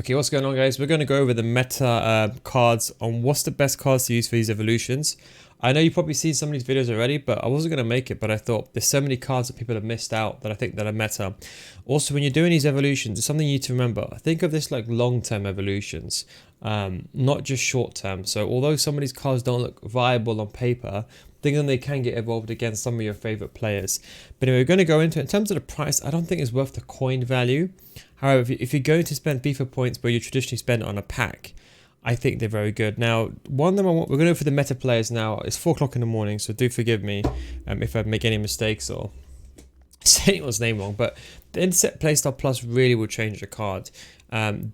Okay, what's going on, guys? We're going to go over the meta cards on what's the best cards to use for these evolutions. I know you've probably seen some of these videos already, but I wasn't going to make it, but I thought there's so many cards that people have missed out that I think that are meta. Also, when you're doing these evolutions, it's something you need to remember. Think of this like long-term evolutions, not just short-term. So although some of these cards don't look viable on paper, think that they can get evolved against some of your favorite players. But anyway, we're going to go into it. In terms of the price, I don't think it's worth the coin value. However, if you're going to spend FIFA points where you traditionally spend it on a pack, I think they're very good. Now, one of them we're going to go for the meta players now. It's 4 o'clock in the morning, so do forgive me if I make any mistakes or say anyone's name wrong. But the Intercept Playstyle Plus really will change the card.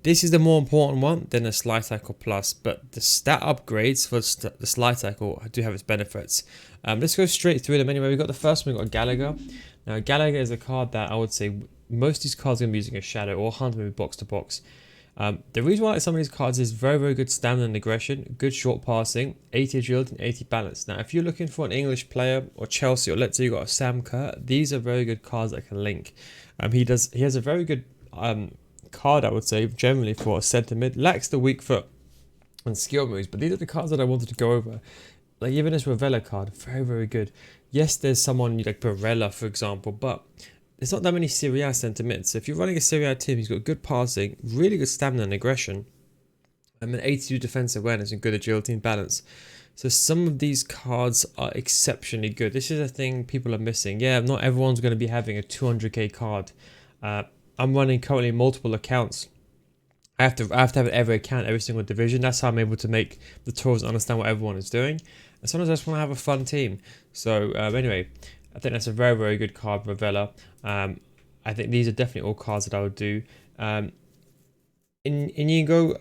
This is the more important one than the Slide Tackle Plus, but the stat upgrades for the Slide Tackle do have its benefits. Let's go straight through them anyway. We've got the first one, we've got Gallagher. Now, Gallagher is a card that I would say most of these cards are going to be using a shadow or hunt maybe box to box. The reason why I like some of these cards is very, very good stamina and aggression, good short passing, 80 agility and 80 balance. Now, if you're looking for an English player or Chelsea, or let's say you got a Sam Kerr, these are very good cards that can link. He has a very good card, I would say, generally for a centre mid. Lacks the weak foot and skill moves, but these are the cards that I wanted to go over. Like even this Ravella card, very, very good. Yes, there's someone like Barella, for example, but there's not that many Serie A centre mids. So if you're running a Serie A team, he's got good passing, really good stamina and aggression, and an 82 defense awareness and good agility and balance. So some of these cards are exceptionally good. This is a thing people are missing. Yeah, not everyone's going to be having a 200k card. I'm running currently multiple accounts. I have to have every account, every single division. That's how I'm able to make the tours understand what everyone is doing. And sometimes I just want to have a fun team. So anyway, I think that's a very, very good card, Ravella. I think these are definitely all cards that I would do. Inigo,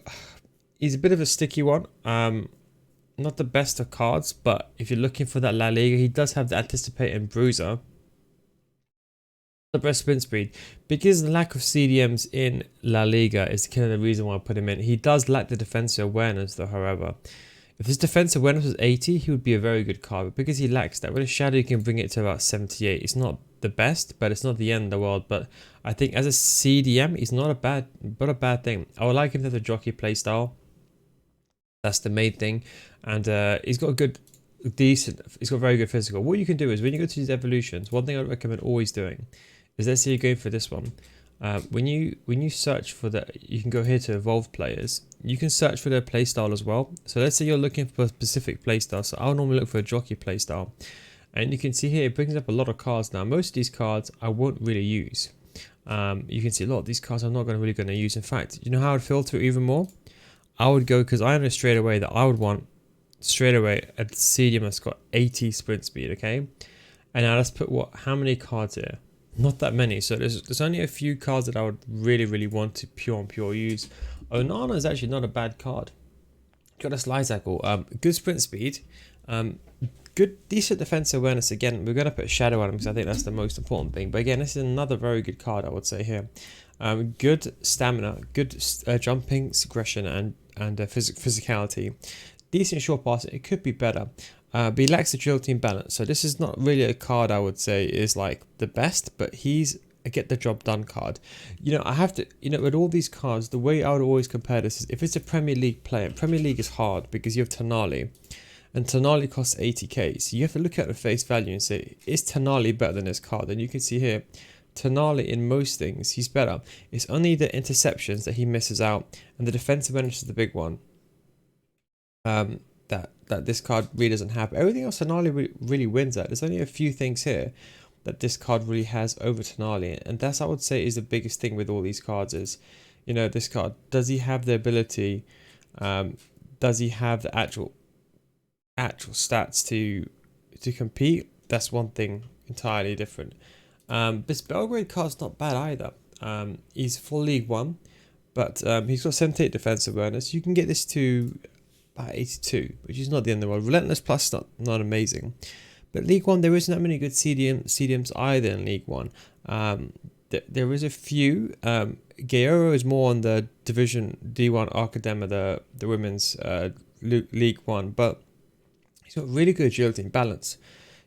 he's a bit of a sticky one. Not the best of cards, but if you're looking for that La Liga, he does have the Anticipate and Bruiser. The best sprint speed, because the lack of CDMs in La Liga is kind of the reason why I put him in. He does lack the defensive awareness though, however. If his defensive awareness was 80, he would be a very good card, but because he lacks that, with a shadow you can bring it to about 78. It's not the best, but it's not the end of the world. But I think as a CDM, he's not a bad thing. I would like him to have a jockey playstyle. That's the main thing. And he's got a good, he's got very good physical. What you can do is when you go to these evolutions, one thing I recommend always doing is, let's say you're going for this one. When you search for that, you can go here to evolved players. You can search for their playstyle as well. So let's say you're looking for a specific playstyle. So I'll normally look for a jockey playstyle, and you can see here it brings up a lot of cards. Now most of these cards I won't really use. You can see a lot of these cards I'm not really going to use. In fact, you know how I'd filter even more? I would go, because I know straight away that I would want straight away a CDM that's got 80 sprint speed. Okay, and now let's put how many cards here? Not that many, so there's only a few cards that I would really want to pure use. Onana is actually not a bad card. Got a Slide Tackle, good sprint speed, good decent defense awareness. Again, we're going to put a shadow on him because I think that's the most important thing. But again, this is another very good card, I would say here. Good stamina, good jumping, aggression, and physicality. Decent short passing. It could be better. But he lacks agility and balance. So this is not really a card I would say is like the best, but he's a get the job done card. You know, I have to, with all these cards, the way I would always compare this is if it's a Premier League player. Premier League is hard because you have Tonali, and Tonali costs 80k. So you have to look at the face value and say, is Tonali better than this card? And you can see here, Tonali in most things, he's better. It's only the interceptions that he misses out, and the defensive awareness is the big one. That this card really doesn't have. Everything else Tonali really wins at. There's only a few things here that this card really has over Tonali, and that's, I would say, is the biggest thing with all these cards is, this card, does he have the ability, does he have the actual stats to compete? That's one thing entirely different. This Belgrade card's not bad either. He's full League 1, but he's got 78 defense awareness. You can get this to about 82, which is not the end of the world. Relentless Plus is not amazing, but League 1 there isn't that many good CDMs either in League 1. There is a few. Guerrero is more on the Division D1 Academa, the women's League 1, but he's got really good agility and balance.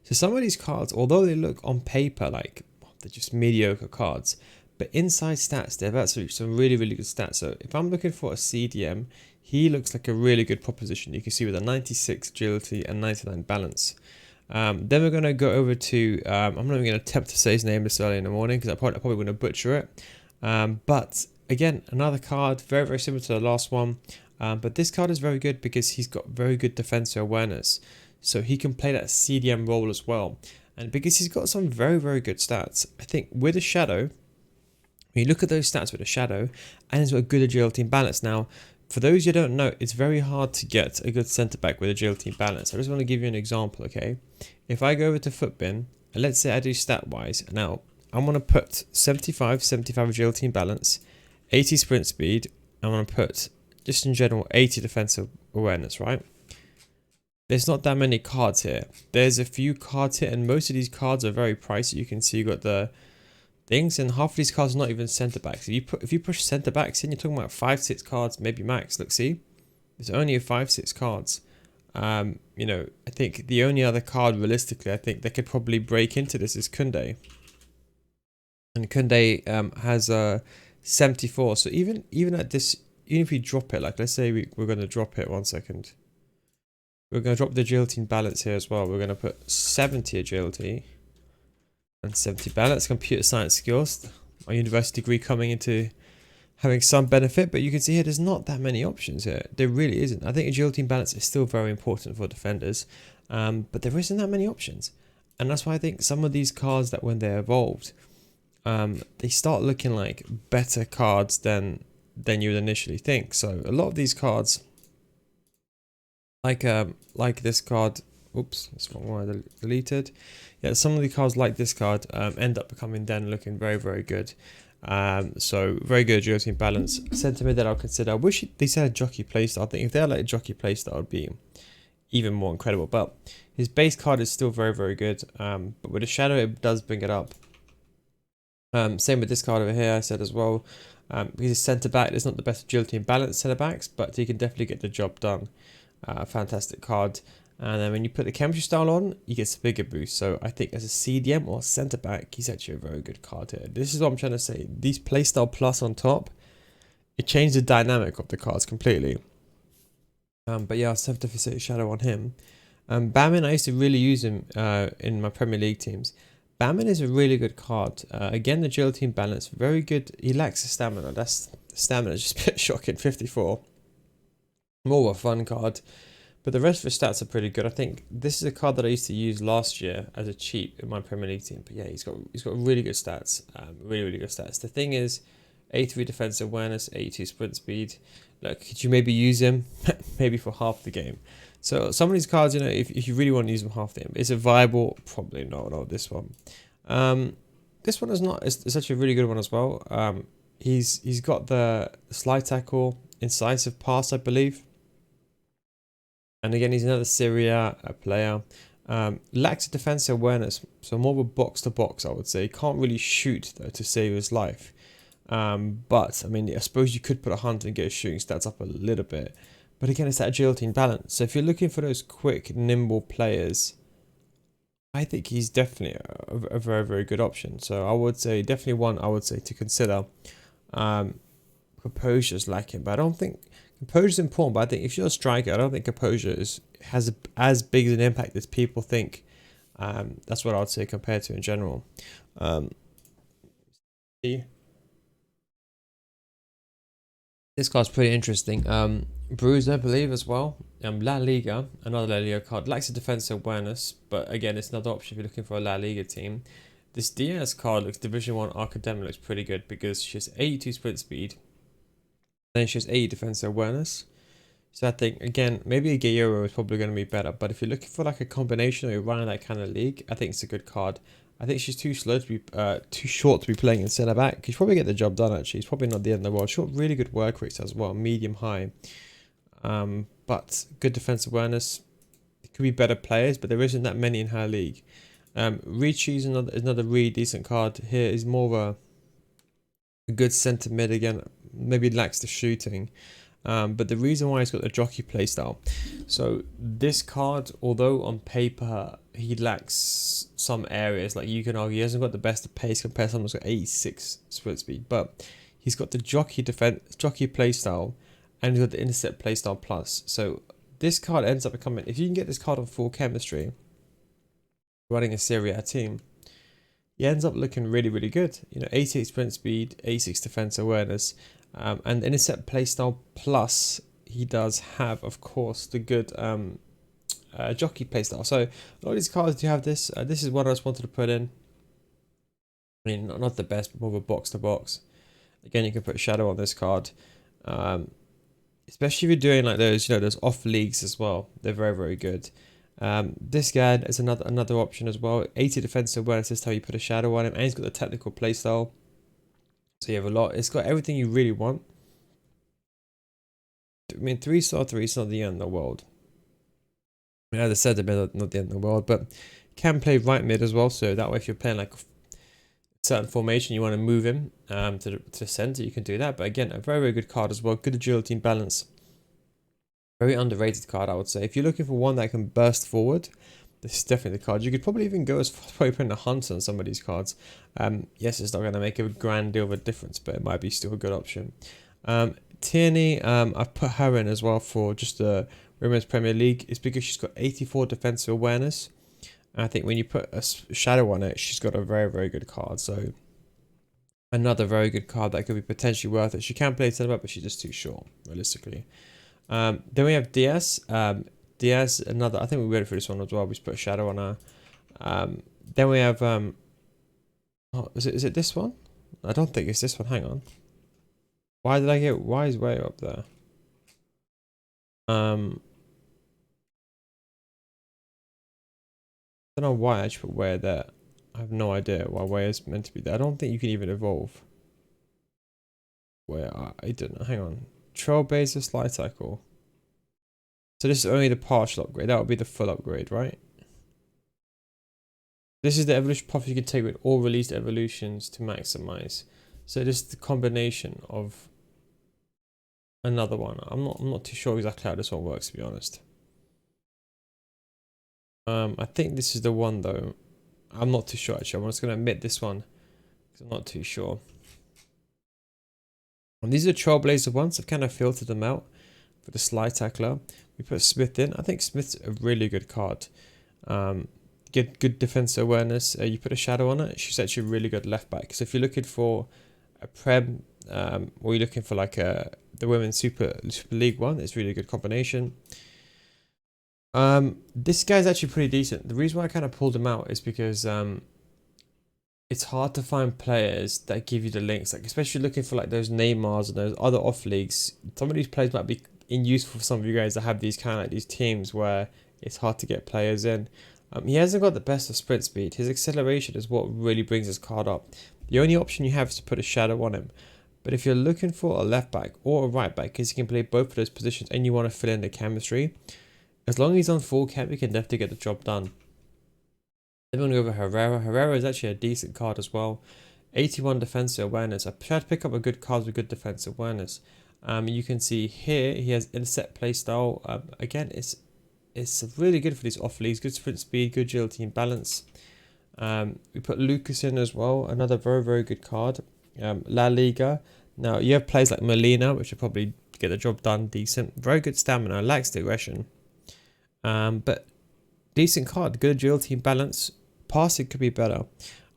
So some of these cards, although they look on paper like they're just mediocre cards, But inside stats, they have absolutely some really, really good stats. So if I'm looking for a CDM, he looks like a really good proposition. You can see with a 96 agility and 99 balance. Then we're going to go over to, I'm not even going to attempt to say his name this early in the morning because I'm probably going to butcher it. But again, another card, very, very similar to the last one. But this card is very good because he's got very good defensive awareness. So he can play that CDM role as well. And because he's got some very, very good stats, I think with a shadow, when you look at those stats with a shadow, and he's got a good agility and balance. Now, for those you don't know, it's very hard to get a good centre back with agility and balance. I just want to give you an example, okay? If I go over to Footbin, and let's say I do stat-wise, now I'm going to put 75 agility and balance, 80 sprint speed, I'm going to put, just in general, 80 defensive awareness, right? There's not that many cards here. There's a few cards here, and most of these cards are very pricey. You can see you got the things, and half of these cards are not even centre backs. If you push centre backs in, you're talking about 5-6 cards, maybe max. Look, see, there's only a 5-6 cards. You know, I think the only other card realistically, I think they could probably break into this is Kunde, and Kunde has a 74. So even at this, even if we drop it, like let's say we're going to drop it 1 second. We're going to drop the agility and balance here as well. We're going to put 70 agility and 70 balance. Computer science skills. My university degree coming into having some benefit, but you can see here there's not that many options here. There really isn't. I think agility and balance is still very important for defenders, but there isn't that many options. And that's why I think some of these cards that when they're evolved, they start looking like better cards than you would initially think. So a lot of these cards, like this card, oops, that's the wrong one, I deleted. Yeah, some of the cards like this card end up becoming then looking very, very good. So very good agility and balance. Sentiment that I'll consider. I wish they said a jockey playstyle. I think if they had like a jockey playstyle, it would be even more incredible. But his base card is still very, very good. But with a shadow, it does bring it up. Same with this card over here, I said as well. Because he's centre back, it's not the best agility and balance centre backs, but he can definitely get the job done. Fantastic card. And then when you put the chemistry style on, you get a bigger boost. So I think as a CDM or centre back, he's actually a very good card here. This is what I'm trying to say. These playstyle plus on top, it changed the dynamic of the cards completely. But yeah, I'll have to say shadow on him. Bamin, I used to really use him in my Premier League teams. Bamin is a really good card. Again, the agility and balance, very good. He lacks the stamina. That's stamina is just a bit shocking. 54. More of a fun card. But the rest of his stats are pretty good. I think this is a card that I used to use last year as a cheap in my Premier League team. But yeah, he's got really good stats. Really good stats. The thing is, 83 defensive awareness, 82 sprint speed. Look, could you maybe use him maybe for half the game? So some of these cards, you know, if you really want to use them half the game, is it viable? Probably not this one. This one is not. It's actually a really good one as well. He's got the slide tackle, incisive pass, I believe. And again, he's another Syria player. Lacks defensive awareness, so more of a box-to-box, I would say. He can't really shoot, though, to save his life. But, I mean, I suppose you could put a hunter and get his shooting stats up a little bit. But again, it's that agility and balance. So if you're looking for those quick, nimble players, I think he's definitely a very, very good option. So I would say, definitely one I would say to consider. Composure's lacking, but I don't think... Composure is important, but I think if you're a striker, I don't think composure has as big an impact as people think. That's what I would say compared to in general. This card's pretty interesting. Bruiser, I believe, as well. La Liga, another La Liga card. Lacks a defensive awareness, but again, it's another option if you're looking for a La Liga team. This Diaz card looks Division 1 Academy looks pretty good because she has 82 sprint speed. Then she has 80 defensive awareness. So I think, again, maybe a Guerrero is probably going to be better. But if you're looking for like a combination or you're running that kind of league, I think it's a good card. I think she's too slow to be, too short to be playing in centre back. She's probably get the job done actually. It's probably not the end of the world. She's got really good work rates as well, medium high. But good defensive awareness. It could be better players, but there isn't that many in her league. Ricci is another really decent card. Here is more of a good centre mid again. Maybe lacks the shooting. but the reason why he's got the jockey playstyle, so this card, although on paper he lacks some areas, like you can argue he hasn't got the best of pace compared to someone who's got 86 sprint speed, but he's got the jockey playstyle, and he's got the intercept playstyle plus. So this card ends up becoming, if you can get this card on full chemistry, running a Serie A team, he ends up looking really, really good. You know, 88 sprint speed, 86 defense awareness, and the intercept playstyle plus, he does have, of course, the good jockey playstyle. So a lot of these cards do have this. This is what I just wanted to put in. I mean, not the best, but more of a box to box. Again, you can put shadow on this card, especially if you're doing like those, you know, those off leagues as well. They're very, very good. This guy is another option as well. 80 defensive awareness is how you put a shadow on him, and he's got the technical playstyle. So you have a lot. It's got everything you really want. I mean, 3-star, 3-star, not the end of the world. I mean, as I said, the mid not the end of the world, but can play right mid as well. So that way, if you're playing like a certain formation, you want to move him to the center, you can do that. But again, a very, very good card as well. Good agility and balance. Very underrated card, I would say. If you're looking for one that can burst forward, this is definitely the card. You could probably even go as far as probably putting a hunter on some of these cards. Yes, it's not going to make a grand deal of a difference, but it might be still a good option. Tierney, I've put her in as well for just the Women's Premier League. It's because she's got 84 defensive awareness. And I think when you put a shadow on it, she's got a very, very good card. So another very good card that could be potentially worth it. She can play centre back, but she's just too short, realistically. Then we have Diaz. Diaz, another, I think we went through this one as well. We just put a shadow on her. Then we have, oh, is it this one? I don't think it's this one. Hang on. Why did I get Y's way up there? I don't know why I actually put Way there. I have no idea why Way is meant to be there. I don't think you can even evolve. Where I didn't. Hang on. Trailblazer slide cycle. So this is only the partial upgrade. That would be the full upgrade, right? This is the evolution path you can take with all released evolutions to maximize. So this is the combination of another one. I'm not too sure exactly how this one works, to be honest. I think this is the one though. I'm not too sure actually. I'm just gonna admit this one because I'm not too sure. And these are Trailblazer ones. I've kind of filtered them out for the slide tackler. We put Smith in. I think Smith's a really good card. Get good defensive awareness. You put a shadow on it. She's actually a really good left back. So if you're looking for a Prem, or you're looking for like the Women's Super League one, it's really a good combination. This guy's actually pretty decent. The reason why I kind of pulled him out is because it's hard to find players that give you the links, like especially looking for like those Neymars and those other off leagues. Some of these players might be useful for some of you guys that have these kind of like these teams where it's hard to get players in. He hasn't got the best of sprint speed. His acceleration is what really brings his card up. The only option you have is to put a shadow on him. But if you're looking for a left back or a right back, because he can play both of those positions and you want to fill in the chemistry, as long as he's on full chem, he can definitely get the job done. Then we're going to go over Herrera. Herrera is actually a decent card as well. 81 defensive awareness. I tried to pick up a good card with good defensive awareness. You can see here he has intercept playstyle. Again, it's really good for these off leagues. Good sprint speed, good agility and balance. We put Lucas in as well. Another very, very good card. La Liga. Now you have players like Molina, which will probably get the job done decent. Very good stamina. Lacks the aggression. But decent card, good agility and balance. Passing could be better.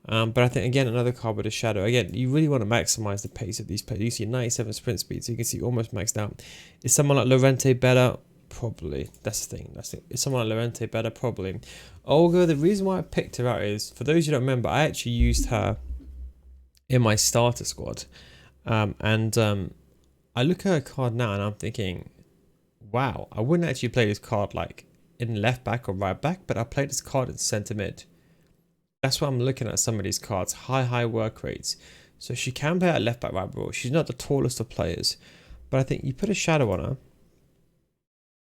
But I think, again, another card with a shadow. Again, you really want to maximize the pace of these players. You see 97 sprint speed, so you can see almost maxed out. Is someone like Llorente better? Probably. That's the thing. Is someone like Llorente better? Probably. Olga, the reason why I picked her out is, for those who don't remember, I actually used her in my starter squad. I look at her card now and I'm thinking, wow, I wouldn't actually play this card like in left back or right back, but I played this card in centre mid. That's why I'm looking at some of these cards. High work rates. So she can play at left back, right back. She's not the tallest of players. But I think you put a shadow on her.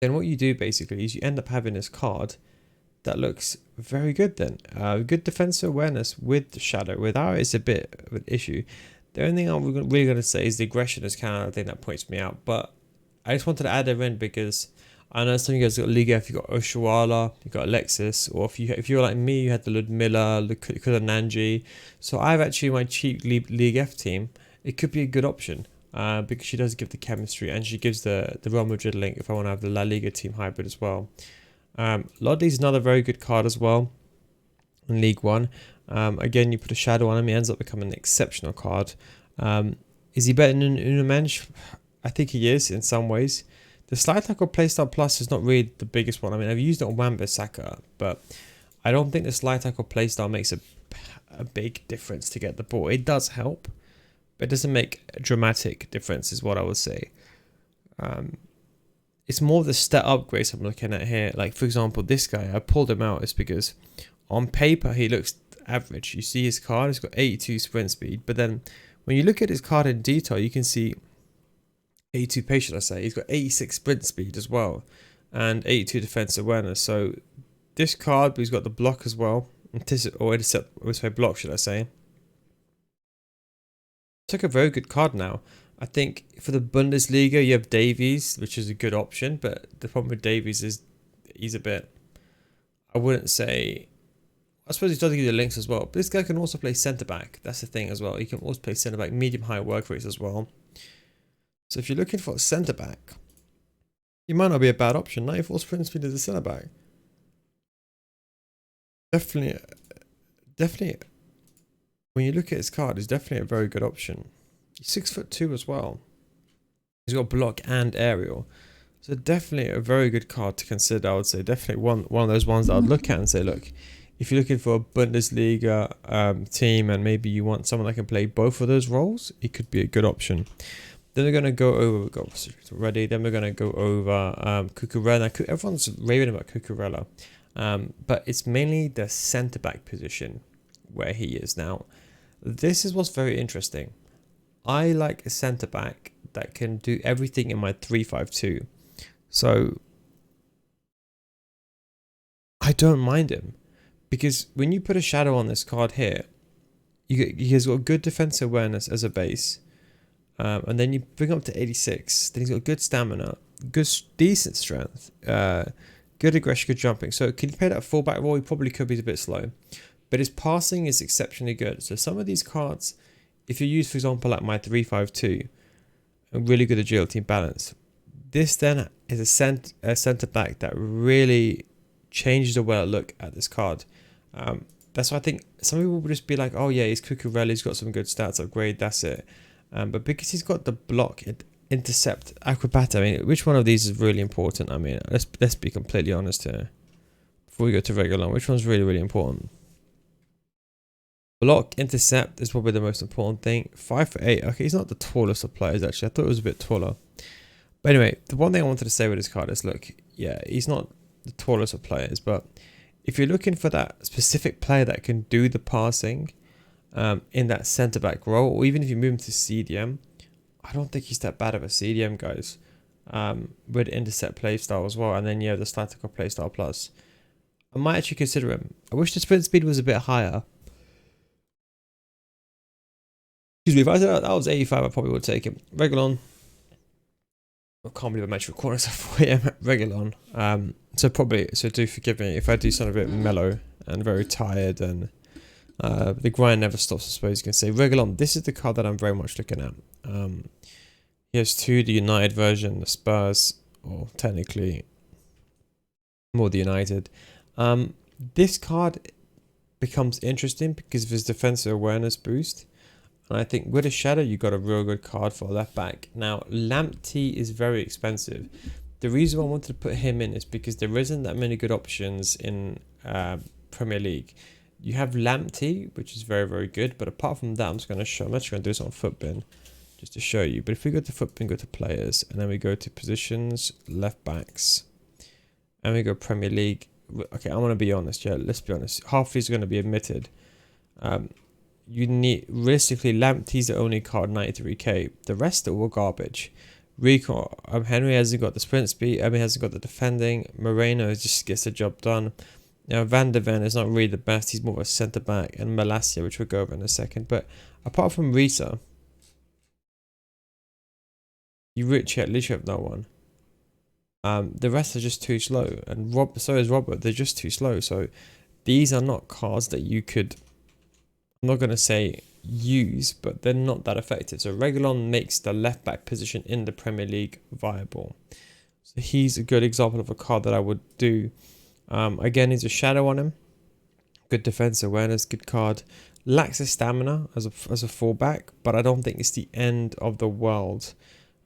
Then what you do basically is you end up having this card that looks very good then. Good defensive awareness with the shadow. Without it's a bit of an issue. The only thing I'm really going to say is the aggression is kind of the thing that points me out. But I just wanted to add her in because I know some of you guys got Liga, if you got Oshuala, you got Alexis, or if you're like me, you had the Ludmilla, Nanji. So I've actually my cheap League F team. It could be a good option because she does give the chemistry and she gives the Real Madrid link if I want to have the La Liga team hybrid as well. Lodley's another very good card as well in League One. Again, you put a shadow on him, he ends up becoming an exceptional card. Is he better than Unamensch? I think he is in some ways. The slide tackle playstyle plus is not really the biggest one. I mean, I've used it on Wan-Bissaka, but I don't think the slide tackle playstyle makes a big difference to get the ball. It does help, but it doesn't make a dramatic difference is what I would say. It's more the stat upgrades I'm looking at here. Like, for example, this guy, I pulled him out is because on paper, he looks average. You see his card, he's got 82 sprint speed, but then when you look at his card in detail, you can see 82 pace, should I say. He's got 86 sprint speed as well and 82 defense awareness. So this card, he's got the block as well. Block, should I say. It's like a very good card now. I think for the Bundesliga, you have Davies, which is a good option, but the problem with Davies is he's a bit, I wouldn't say, I suppose he does give you the links as well, but this guy can also play centre-back. That's the thing as well. He can also play centre-back, medium-high work rates as well. So if you're looking for a centre-back, he might not be a bad option. 94 sprint speed as a centre-back. Definitely, when you look at his card, he's definitely a very good option. He's 6'2" as well. He's got block and aerial. So definitely a very good card to consider, I would say. Definitely one of those ones that I'd look at and say, look, if you're looking for a Bundesliga team and maybe you want someone that can play both of those roles, it could be a good option. Then we're going to go over, we've got ready, then we're going to go over Cucurella. Everyone's raving about Cucurella, but it's mainly the centre-back position where he is now. This is what's very interesting. I like a centre-back that can do everything in my 3-5-2. So I don't mind him because when you put a shadow on this card here, he has got good defensive awareness as a base. And then you bring him up to 86. Then he's got good stamina, decent strength, good aggression, good jumping. So can you play that fullback role? He probably could be a bit slow, but his passing is exceptionally good. So some of these cards, if you use, for example, like my 3-5-2, a really good agility and balance, this then is a centre back that really changes the way I look at this card. That's why I think some people will just be like, oh yeah, he's Cucurella, he's got some good stats upgrade, that's it. But because he's got the block, intercept, acrobat, I mean, which one of these is really important? I mean, let's be completely honest here. Before we go to regular, which one's really, really important? Block, intercept is probably the most important thing. 5'8". Okay, he's not the tallest of players, actually. I thought he was a bit taller. But anyway, the one thing I wanted to say with this card is, look, yeah, he's not the tallest of players, but if you're looking for that specific player that can do the passing, in that centre-back role, or even if you move him to CDM, I don't think he's that bad of a CDM, guys. With intercept playstyle as well, and then you have the statical playstyle plus. I might actually consider him. I wish the sprint speed was a bit higher. Excuse me, if I said that was 85, I probably would take him. Regulon. I can't believe I mentioned recording stuff for him. Regulon. So do forgive me if I do sound a bit mellow and very tired and the grind never stops, I suppose you can say. Regulon, this is the card that I'm very much looking at. He has two, the United version, the Spurs, or technically more the United. This card becomes interesting because of his defensive awareness boost. And I think with a shadow, you got a real good card for left back. Now, Lamptey is very expensive. The reason I wanted to put him in is because there isn't that many good options in Premier League. You have Lamptey, which is very, very good. But apart from that, I'm actually going to do this on Footbin just to show you. But if we go to Footbin, go to players, and then we go to positions, left backs, and we go Premier League. Okay, I'm going to be honest. Yeah, let's be honest. Half of these are going to be admitted. You need, realistically, Lamptey's the only card, 93k. The rest are all garbage. Rico, Henry hasn't got the sprint speed. He hasn't got the defending. Moreno just gets the job done. Now, Van der Ven is not really the best. He's more of a centre-back. And Malacia, which we'll go over in a second. But apart from Risa, you literally have no one. The rest are just too slow, and so is Robert. They're just too slow. So these are not cards that you could, I'm not gonna say use, but they're not that effective. So Reguilon makes the left back position in the Premier League viable. So he's a good example of a card that I would do. Again, he's a shadow on him. Good defense awareness, good card. Lacks a stamina as a fullback, but I don't think it's the end of the world.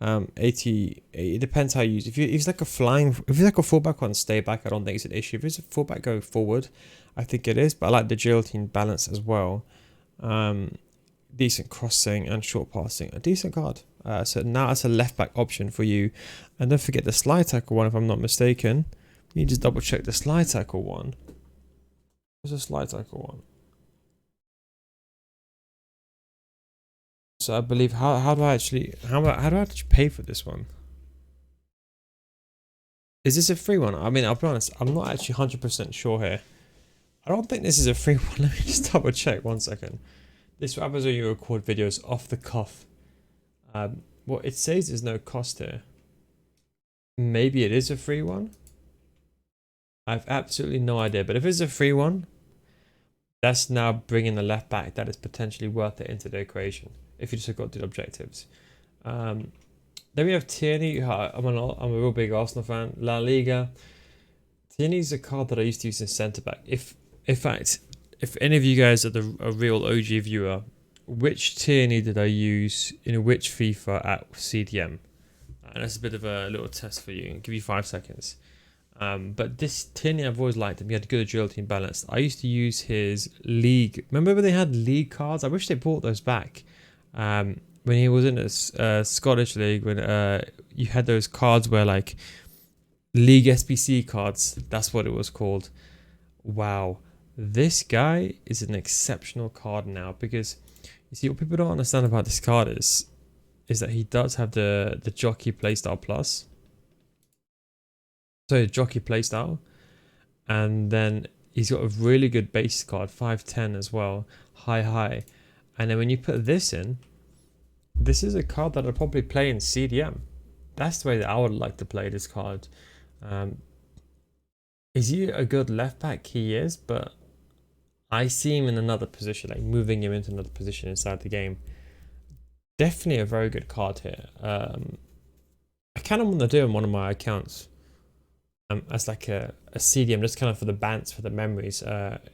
80. It depends how you use. If he's like a fullback on stay back, I don't think it's an issue. If it's a fullback going forward, I think it is. But I like the agility and balance as well. Decent crossing and short passing. A decent card. So now that's a left back option for you. And don't forget the slide tackle one, if I'm not mistaken. You just double check the slide tackle one. What's the slide tackle one? So I believe how do I actually pay for this one? Is this a free one? I mean, I'll be honest, I'm not actually 100% sure here. I don't think this is a free one. Let me just double check 1 second. This happens when you record videos off the cuff. What it says there's no cost here. Maybe it is a free one. I've absolutely no idea. But if it's a free one, that's now bringing the left back that is potentially worth it into the equation. If you just got to the objectives. Then we have Tierney. I'm a real big Arsenal fan. La Liga. Tierney's a card that I used to use in centre back. If any of you guys are a real OG viewer, which Tierney did I use in which FIFA at CDM? And that's a bit of a little test for you. I'll give you 5 seconds. But this Tierney, I've always liked him. He had good agility and balance. I used to use his league. Remember when they had league cards? I wish they brought those back. When he was in a Scottish league, when you had those cards where like league SBC cards. That's what it was called. Wow, this guy is an exceptional card now, because you see what people don't understand about this card is that he does have the jockey playstyle plus. So jockey playstyle, and then he's got a really good base card, 5'10" as well, high, and then when you put this in, this is a card that I'd probably play in CDM. That's the way that I would like to play this card. Is he a good left back? He is, but I see him in another position, like moving him into another position inside the game. Definitely a very good card here. I kind of want to do him on one of my accounts. As like a CDM, just kind of for the bants, for the memories.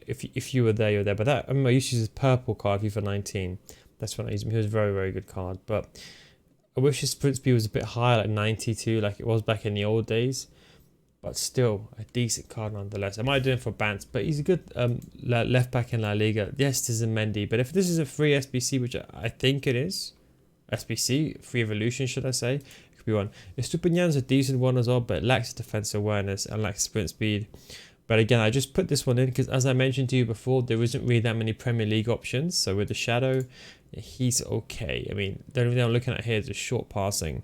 If you were there, you're there. But that, I remember I used to use his purple card, FIFA 19. That's when I used him. He was a very, very good card. But I wish his sprint speed was a bit higher, like 92, like it was back in the old days. But still, a decent card nonetheless. I might do him for bants, but he's a good left back in La Liga. Yes, this is a Mendy. But if this is a free SBC, which I think it is, SBC, free evolution, should I say, one. Estupinian's a decent one as well, but it lacks defense awareness and lacks sprint speed. But again, I just put this one in because, as I mentioned to you before, there isn't really that many Premier League options. So with the Shadow, he's okay. I mean, the only thing I'm looking at here is the short passing,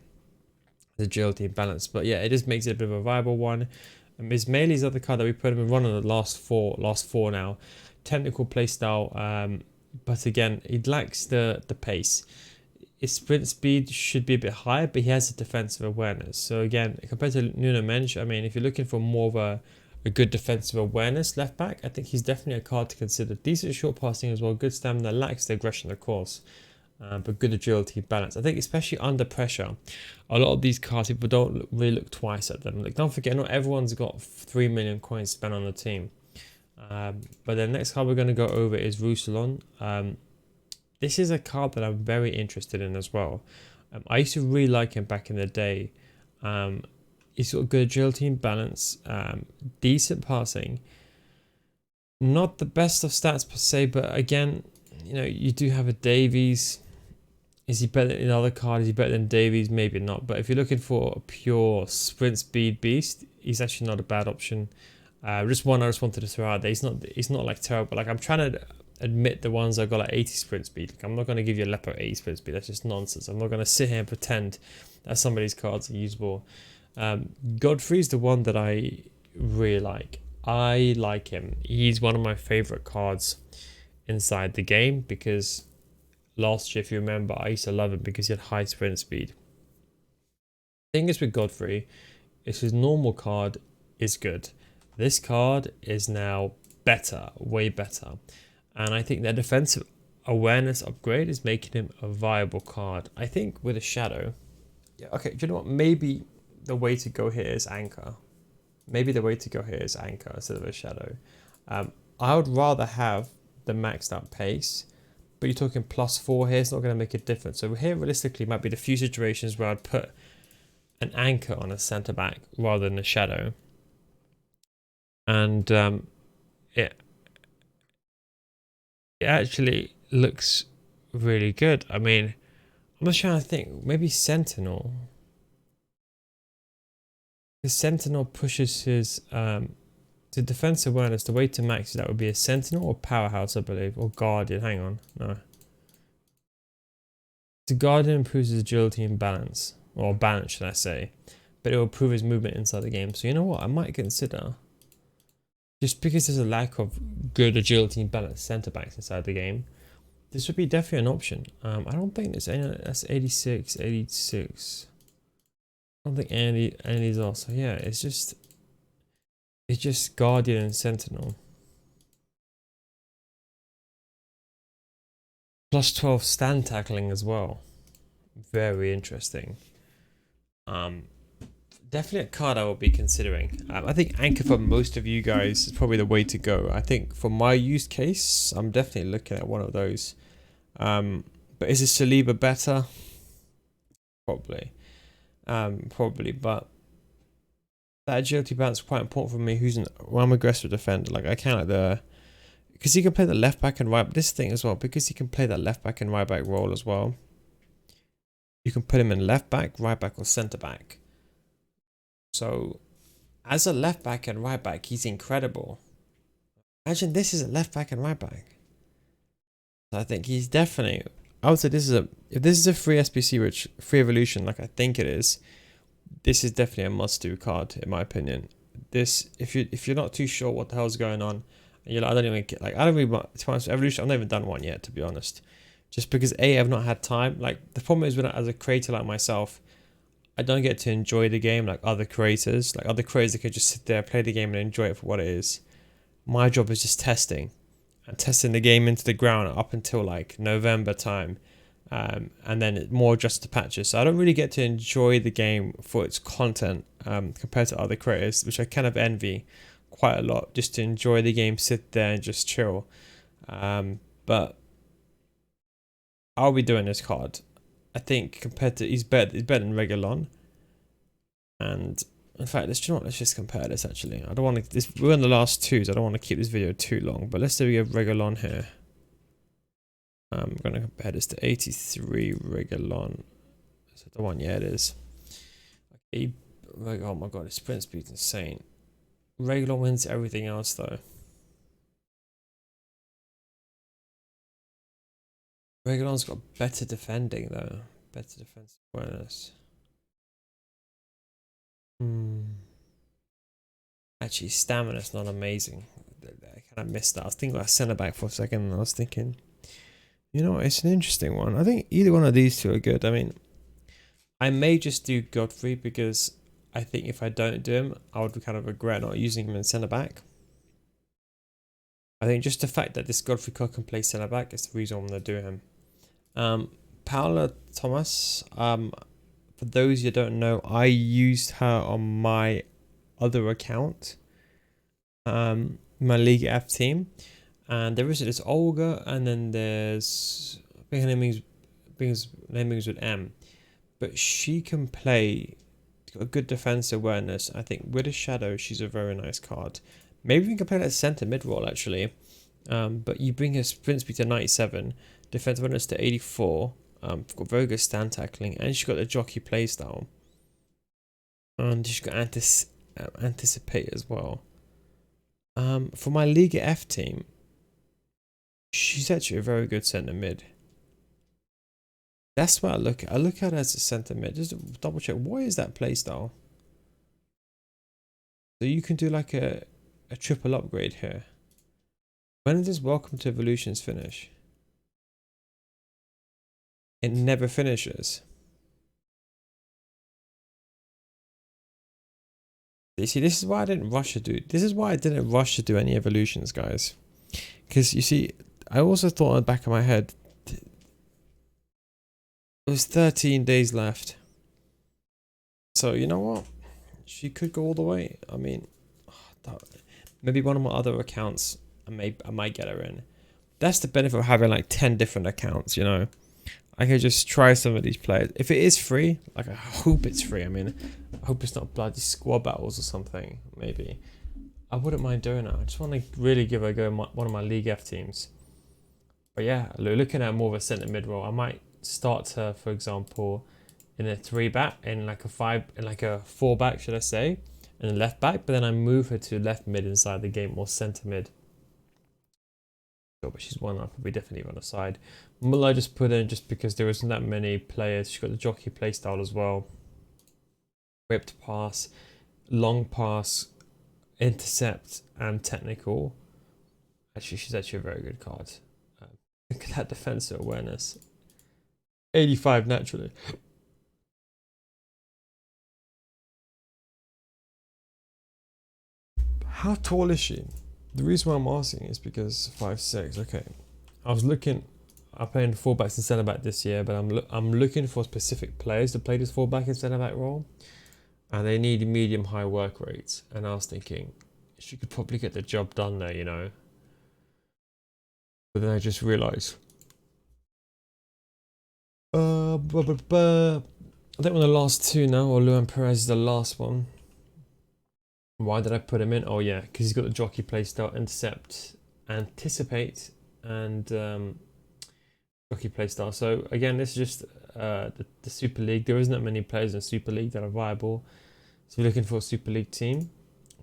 the agility and balance. But yeah, it just makes it a bit of a viable one. And Ismaili's other card that we put him in one of the last four now. Technical playstyle, but again, he lacks the pace. His sprint speed should be a bit higher, but he has a defensive awareness. So again, compared to Nuno Mendes, I mean, if you're looking for more of a good defensive awareness left back, I think he's definitely a card to consider. Decent short passing as well, good stamina, lacks the aggression, of course, but good agility, balance. I think especially under pressure, a lot of these cards, people don't really look twice at them. Like, don't forget, not everyone's got 3 million coins spent on the team. But the next card we're going to go over is Roussillon. This is a card that I'm very interested in as well. I used to really like him back in the day. He's got good agility and balance, decent passing. Not the best of stats per se, but again, you know, you do have a Davies. Is he better than another card? Is he better than Davies? Maybe not. But if you're looking for a pure sprint speed beast, he's actually not a bad option. Just one I just wanted to throw out there. He's not like terrible. Like, I'm trying to admit the ones that got like 80 sprint speed. Like, I'm not going to give you a Lepo 80 sprint speed. That's just nonsense. I'm not going to sit here and pretend that some of these cards are usable. Godfrey's the one that I really like. I like him. He's one of my favorite cards inside the game because last year, if you remember, I used to love him because he had high sprint speed. The thing is with Godfrey It's his normal card is good. This card is now better, way better. And I think their defensive awareness upgrade is making him a viable card. I think with a shadow. Yeah, okay, do you know what? Maybe the way to go here is anchor. Maybe the way to go here is anchor instead of a shadow. I would rather have the maxed out pace, but you're talking +4 here, it's not going to make a difference. So here realistically might be the few situations where I'd put an anchor on a centre back rather than a shadow. And it actually looks really good. I mean, I'm just trying to think, maybe Sentinel. The Sentinel pushes his the defense awareness. The way to max that would be a Sentinel or Powerhouse, I believe, or Guardian. Hang on, no. The Guardian improves his agility and balance, or balance, should I say? But it will improve his movement inside the game. So you know what? I might consider, just because there's a lack of good agility and balance centre backs inside the game, this would be definitely an option. I don't think there's any. That's 86, 86. I don't think any of these are. So yeah, it's just Guardian and Sentinel. +12 stand tackling as well. Very interesting. Definitely a card I will be considering. I think anchor for most of you guys is probably the way to go. I think for my use case, I'm definitely looking at one of those. But is a Saliba better? Probably. Probably, but that agility balance is quite important for me. I'm aggressive defender. Like I can't because he can play the left back and right. This thing as well, because he can play that left back and right back role as well. You can put him in left back, right back, or centre back. So, as a left back and right back, he's incredible. Imagine this is a left back and right back. So I think he's definitely. I would say if this is a free SBC, which free evolution, like I think it is. This is definitely a must-do card in my opinion. This, if you're not too sure what the hell's going on, and you're like, I don't even get, like, I don't really want, to be honest, evolution. I've not even done one yet, to be honest. Just because I've not had time. Like the problem is as a creator like myself, I don't get to enjoy the game like other creators. Like other creators that can just sit there, play the game, and enjoy it for what it is. My job is just testing, and testing the game into the ground up until like November time. And then more just the patches. So I don't really get to enjoy the game for its content compared to other creators, which I kind of envy quite a lot. Just to enjoy the game, sit there and just chill. But I'll be doing this card. I think compared to he's better than Regulon. And in fact, let's just compare this actually. I don't want to. We're in the last two, so I don't want to keep this video too long. But let's say we have Regulon here. I'm going to compare this to 83 Regulon. Is that the one? Yeah, it is. Okay. Oh my god, his sprint speed's insane. Regulon wins everything else though. Regulon's got better defending though. Better defensive awareness. Actually, stamina's not amazing. I kind of missed that. I was thinking about centre back for a second and I was thinking, you know, it's an interesting one. I think either one of these two are good. I mean, I may just do Godfrey because I think if I don't do him, I would kind of regret not using him in centre back. I think just the fact that this Godfrey card can play centre back is the reason I'm going to do him. Paula Thomas, for those you don't know, I used her on my other account, my League F team. And there is this Olga, and then there's, I think her name is with M, but she can play, got a good defense awareness. I think with a shadow, she's a very nice card. Maybe we can play that centre mid role actually. But you bring her sprint speed to 97, defense awareness to 84. Got very good stand tackling, and she's got the jockey playstyle, and she's got anticipate as well. For my Liga F team, she's actually a very good centre mid. That's what I look at. I look at her as a centre mid. Just double check. What is that playstyle? So you can do like a triple upgrade here. When does Welcome to Evolutions finish? It never finishes. You see, this is why I didn't rush to do. This is why I didn't rush to do any evolutions, guys. Because you see, I also thought in the back of my head, there was 13 days left. So you know what? She could go all the way. I mean, maybe one of my other accounts, I might get her in. That's the benefit of having like 10 different accounts, you know. I could just try some of these players. If it is free, like I hope it's free. I mean, I hope it's not bloody squad battles or something, maybe. I wouldn't mind doing it. I just want to really give it a go in one of my League F teams. But yeah, looking at more of a centre mid role, I might start her, for example, in a 3-back, in like a 4-back, should I say, and a left back. But then I move her to left mid inside the game, or centre mid. But she's one I'll probably definitely run aside. Muller I just put in just because there isn't that many players. She's got the jockey playstyle as well. Whipped pass, long pass, intercept, and technical. Actually, she's actually a very good card. Look at that defensive awareness. 85 naturally. How tall is she? The reason why I'm asking is because 5'6". Okay, I was looking. I'm playing fullbacks and centre back this year, but I'm looking for specific players to play this fullback and centre back role, and they need medium high work rates. And I was thinking she could probably get the job done there, you know. But then I just realised. I think we're the last two now, or Luan Perez is the last one. Why did I put him in? Oh yeah, because he's got the jockey playstyle, intercept, anticipate, and jockey playstyle. So again, this is just the Super League. There isn't that many players in Super League that are viable. So if you're looking for a Super League team,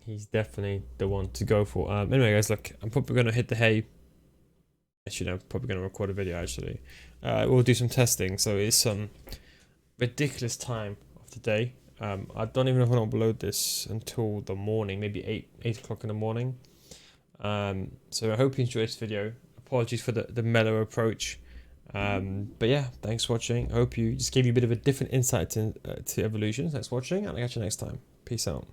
he's definitely the one to go for. Anyway, guys, look, I'm probably going to hit the hay. Actually, no, I'm probably going to record a video, actually. We'll do some testing. So it's some ridiculous time of the day. I don't even know if I'll upload this until the morning, maybe 8 o'clock in the morning. So I hope you enjoyed this video. Apologies for the mellow approach. But yeah, thanks for watching. I hope you just gave you a bit of a different insight to evolution. Thanks for watching, and I'll catch you next time. Peace out.